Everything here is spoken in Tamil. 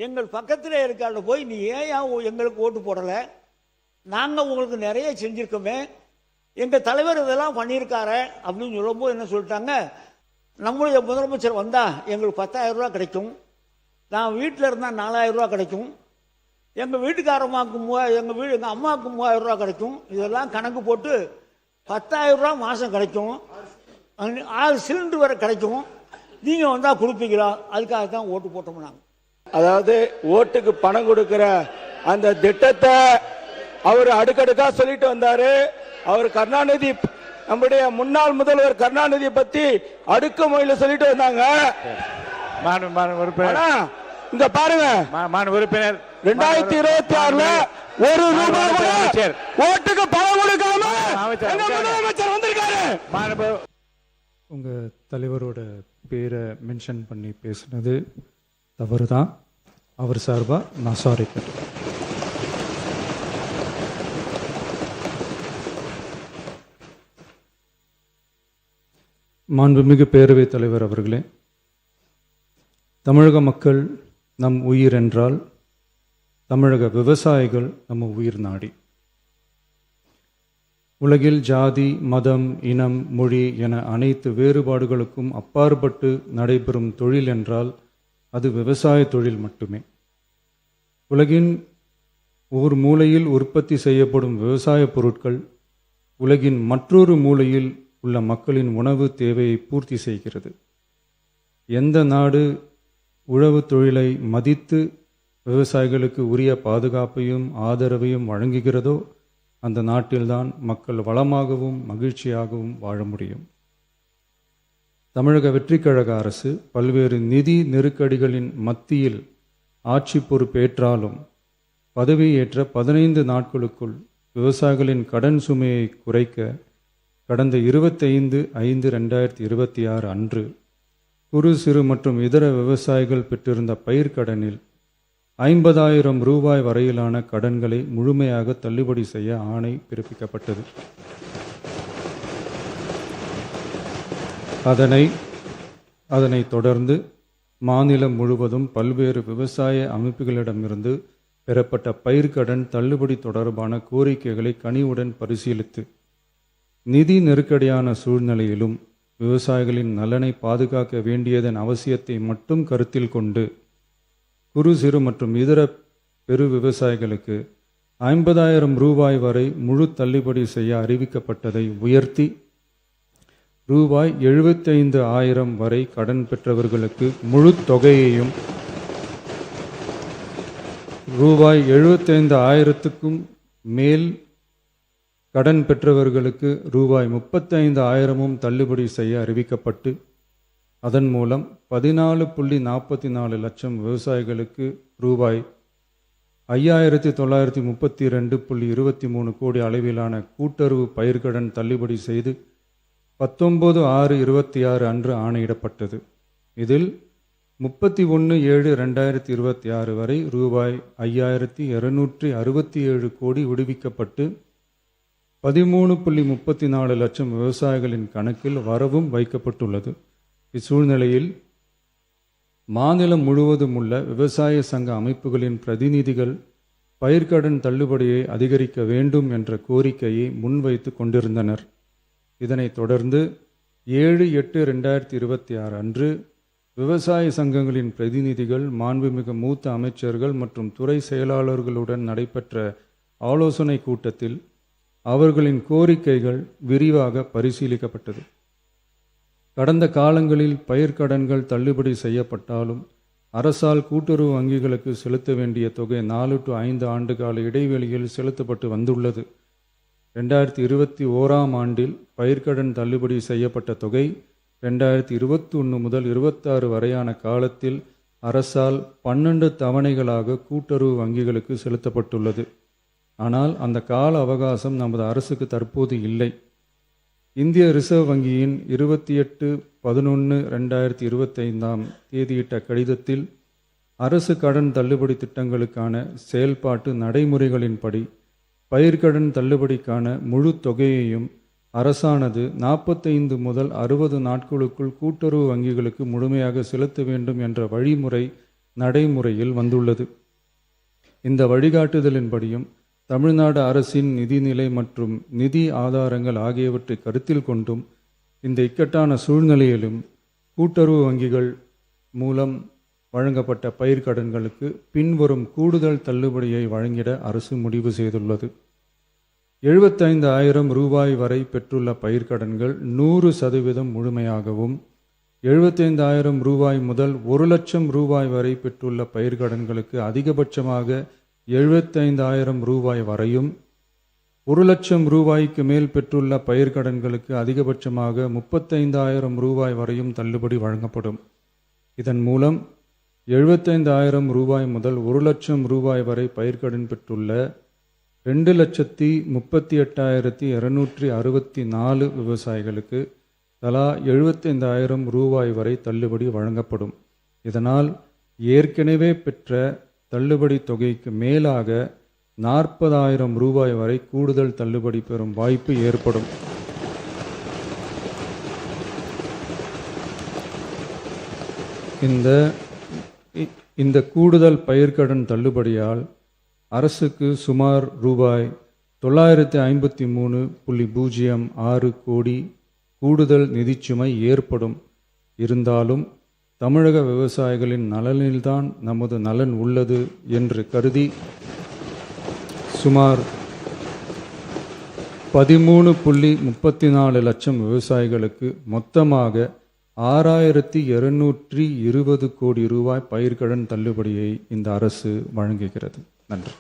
எங்கள் பக்கத்தில் இருக்காண்ட போய் நீ ஏன் எங்களுக்கு ஓட்டு போடலை, நாங்கள் உங்களுக்கு நிறைய செஞ்சுருக்கோமே, எங்கள் தலைவர் இதெல்லாம் பண்ணியிருக்காரு அப்படின்னு சொல்லும்போது என்ன சொல்லிட்டாங்க, நம்முடைய முதலமைச்சர் வந்தால் எங்களுக்கு 10,000 ரூபா கிடைக்கும், நான் வீட்டில் இருந்தால் 4,000 ரூபா கிடைக்கும், எங்கள் வீட்டுக்காரம்மாவுக்கு எங்கள் அம்மாவுக்கு 3,000 ரூபா கிடைக்கும், இதெல்லாம் கணக்கு போட்டு 10,000 ரூபா மாதம் கிடைக்கும், 6 சிலிண்டர் வரை கிடைக்கும், நீங்கள் வந்தால் கொடுப்பீங்களா, அதுக்காக தான் ஓட்டு போட்டோம் நாங்கள். அதாவது ஓட்டுக்கு பணம் கொடுக்கிற அந்த திட்டத்தை அவர் அடுக்கடுக்கா சொல்லிட்டு வந்தாரு. அவர் கருணாநிதி, நம்முடைய முன்னாள் முதல்வர் கருணாநிதி பத்தி அடுக்குமுறையில சொல்லிட்டு வந்தாங்க. இங்க பாருங்க, உறுப்பினர் 2026ல ஒரு ரூபாய் கூட ஓட்டுக்கு பணம் கொடுக்காம முதலமைச்சர் வந்திருக்காரு. உங்க தலைவரோட பேரை மென்ஷன் பண்ணி பேசுனது தவறுதான். அவர் சார்பா நான் சாரி கேட்டேன். மாண்புமிகு பேரவைத் தலைவர் அவர்களே, தமிழக மக்கள் நம் உயிர் என்றால் தமிழக விவசாயிகள் நம்ம உயிர் நாடி. உலகில் ஜாதி, மதம், இனம், மொழி என அனைத்து வேறுபாடுகளுக்கும் அப்பாற்பட்டு நடைபெறும் தொழில் என்றால் அது விவசாய தொழில் மட்டுமே. உலகின் ஒரு மூலையில் உற்பத்தி செய்யப்படும் விவசாய பொருட்கள் உலகின் மற்றொரு மூலையில் உள்ள மக்களின் உணவு தேவையை பூர்த்தி செய்கிறது. எந்த நாடு உழவு தொழிலை மதித்து விவசாயிகளுக்கு உரிய பாதுகாப்பையும் ஆதரவையும் வழங்குகிறதோ அந்த நாட்டில்தான் மக்கள் வளமாகவும் மகிழ்ச்சியாகவும் வாழ முடியும். தமிழக வெற்றிக் கழக அரசு பல்வேறு நிதி நெருக்கடிகளின் மத்தியில் ஆட்சி பொறுப்பேற்றாலும் பதவியேற்ற 15 நாட்களுக்குள் விவசாயிகளின் கடன் சுமையை குறைக்க கடந்த 25/5/2026 அன்று குறு சிறு மற்றும் இதர விவசாயிகள் பெற்றிருந்த பயிர்க்கடனில் 50,000 ரூபாய் வரையிலான கடன்களை முழுமையாக தள்ளுபடி செய்ய ஆணை பிறப்பிக்கப்பட்டது. அதனைத் தொடர்ந்து மாநிலம் முழுவதும் பல்வேறு விவசாய அமைப்புகளிடமிருந்து பெறப்பட்ட பயிர்க்கடன் தள்ளுபடி தொடர்பான கோரிக்கைகளை கனிவுடன் பரிசீலித்து நிதி நெருக்கடியான சூழ்நிலையிலும் விவசாயிகளின் நலனை பாதுகாக்க வேண்டியதன் அவசியத்தை மட்டும் கருத்தில் கொண்டு குறு சிறு மற்றும் இதர பெரு விவசாயிகளுக்கு 50,000 ரூபாய் வரை முழு தள்ளுபடி செய்ய அறிவிக்கப்பட்டதை உயர்த்தி ரூபாய் 75,000 வரை கடன் பெற்றவர்களுக்கு முழு தொகையையும் ரூபாய் 75,000க்கும் மேல் கடன் பெற்றவர்களுக்கு ரூபாய் 35,000 தள்ளுபடி செய்ய அறிவிக்கப்பட்டு அதன் மூலம் 14.44 லட்சம் விவசாயிகளுக்கு ரூபாய் 5,932.23 கோடி அளவிலான கூட்டுறவு பயிர்க்கடன் தள்ளுபடி செய்து 19/6/26 அன்று ஆணையிடப்பட்டது. இதில் 31/7/2026 வரை ரூபாய் 5,267 கோடி விடுவிக்கப்பட்டு 13.34 லட்சம் விவசாயிகளின் கணக்கில் வரவும் வைக்கப்பட்டுள்ளது. இச்சூழ்நிலையில் மாநிலம் முழுவதும் உள்ள விவசாய சங்க அமைப்புகளின் பிரதிநிதிகள் பயிர்க்கடன் தள்ளுபடியை அதிகரிக்க வேண்டும் என்ற கோரிக்கையை முன்வைத்து கொண்டிருந்தனர். இதனைத் தொடர்ந்து 7/8/2026 அன்று விவசாய சங்கங்களின் பிரதிநிதிகள் மாண்புமிகு மூத்த அமைச்சர்கள் மற்றும் துறை செயலாளர்களுடன் நடைபெற்ற ஆலோசனை கூட்டத்தில் அவர்களின் கோரிக்கைகள் விரிவாக பரிசீலிக்கப்பட்டது. கடந்த காலங்களில் பயிர்க்கடன்கள் தள்ளுபடி செய்யப்பட்டாலும் அரசால் கூட்டுறவு வங்கிகளுக்கு செலுத்த வேண்டிய தொகை 4 to 5 ஆண்டுகால இடைவெளியில் செலுத்தப்பட்டு வந்துள்ளது. 2021 ஆண்டில் பயிர்க்கடன் தள்ளுபடி செய்யப்பட்ட தொகை 2021 முதல் 26 வரையான காலத்தில் அரசால் 12 தவணைகளாக கூட்டுறவு வங்கிகளுக்கு செலுத்தப்பட்டுள்ளது. ஆனால் அந்த கால அவகாசம் நமது அரசுக்கு தற்போது இல்லை. இந்திய ரிசர்வ் வங்கியின் 28/11/2025 தேதியிட்ட கடிதத்தில் அரசு கடன் தள்ளுபடி திட்டங்களுக்கான செயல்பாட்டு நடைமுறைகளின்படி பயிர்க்கடன் தள்ளுபடிக்கான முழு தொகையையும் அரசானது 45 முதல் 60 நாட்களுக்குள் கூட்டுறவு வங்கிகளுக்கு முழுமையாக செலுத்த வேண்டும் என்ற வழிமுறை நடைமுறையில் வந்துள்ளது. இந்த வழிகாட்டுதலின்படியும் தமிழ்நாடு அரசின் நிதிநிலை மற்றும் நிதி ஆதாரங்கள் ஆகியவற்றை கருத்தில் கொண்டும் இந்த இக்கட்டான சூழ்நிலையிலும் கூட்டுறவு வங்கிகள் மூலம் வழங்கப்பட்ட பயிர்க்கடன்களுக்கு பின்வரும் கூடுதல் தள்ளுபடியை வழங்கிட அரசு முடிவு செய்துள்ளது. 75,000 ரூபாய் வரை பெற்றுள்ள பயிர்க்கடன்கள் 100% முழுமையாகவும், 75,000 ரூபாய் முதல் 1,00,000 ரூபாய் வரை பெற்றுள்ள பயிர்க்கடன்களுக்கு அதிகபட்சமாக 75,000 ரூபாய் வரையும், 1,00,000 ரூபாய்க்கு மேல் பெற்றுள்ள பயிர்க்கடன்களுக்கு அதிகபட்சமாக 35,000 ரூபாய் வரையும் தள்ளுபடி வழங்கப்படும். இதன் மூலம் 75,000 ரூபாய் முதல் 1,00,000 ரூபாய் வரை பயிர்க்கடன் பெற்றுள்ள 2,38,264 விவசாயிகளுக்கு தலா 75,000 ரூபாய் வரை தள்ளுபடி வழங்கப்படும். இதனால் ஏற்கனவே பெற்ற தள்ளுபடி தொகைக்கு மேலாக 40,000 ரூபாய் வரை கூடுதல் தள்ளுபடி பெறும் வாய்ப்பு ஏற்படும். இந்த கூடுதல் பயிர்க்கடன் தள்ளுபடியால் அரசுக்கு சுமார் ரூபாய் 953.06 கோடி கூடுதல் நிதிச்சுமை ஏற்படும். இருந்தாலும் தமிழக விவசாயிகளின் நலனில்தான் நமது நலன் உள்ளது என்று கருதி சுமார் 13.34 லட்சம் விவசாயிகளுக்கு மொத்தமாக 6,220 கோடி ரூபாய் பயிர்க்கடன் தள்ளுபடியை இந்த அரசு வழங்குகிறது. நன்றி.